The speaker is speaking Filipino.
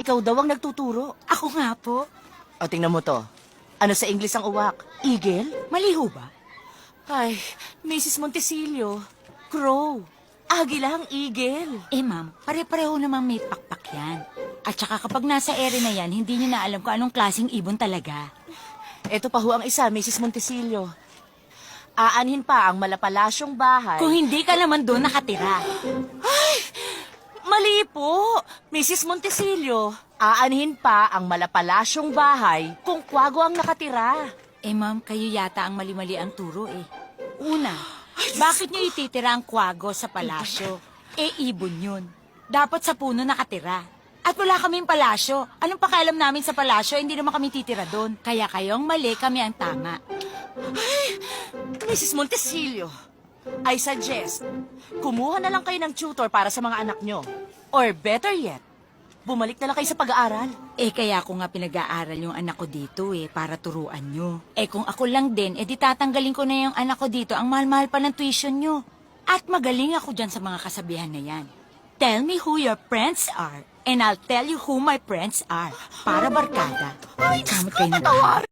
Ikaw daw ang nagtuturo. Ako nga po. O, tingnan mo to. Ano sa English ang uwak? Eagle? Mali ho ba? Ay, Mrs. Montesilio. Crow. Agila ang eagle. Ma'am, pare-pareho namang may pakpak yan. At saka kapag nasa ere na yan, hindi niyo na alam kung anong klaseng ibon talaga. Ito pa ho ang isa, Mrs. Montesilio. Aanhin pa ang malapalasyong bahay. Kung hindi ka naman doon nakatira. Mali po, Mrs. Montesilio. Aanhin pa ang malapalasyong bahay kung kwago ang nakatira. Ma'am, kayo yata ang mali-mali ang turo Una, bakit niyo ititira ang kwago sa palasyo? Ibon yun. Dapat sa puno nakatira. At wala kaming palasyo. Anong pakialam namin sa palasyo? Hindi naman kami titira doon. Kaya kayong mali, kami ang tama. Mrs. Montesilio, I suggest, kumuha na lang kayo ng tutor para sa mga anak nyo. Or better yet, bumalik na lang kayo sa pag-aaral. Kaya ako nga pinag-aaral yung anak ko dito para turuan nyo. Kung ako lang din, di tatanggalin ko na yung anak ko dito. Ang mahal-mahal pa ng tuition nyo. At magaling ako dyan sa mga kasabihan na yan. Tell me who your friends are, and I'll tell you who my friends are. Para barkada. Kamot kayo na.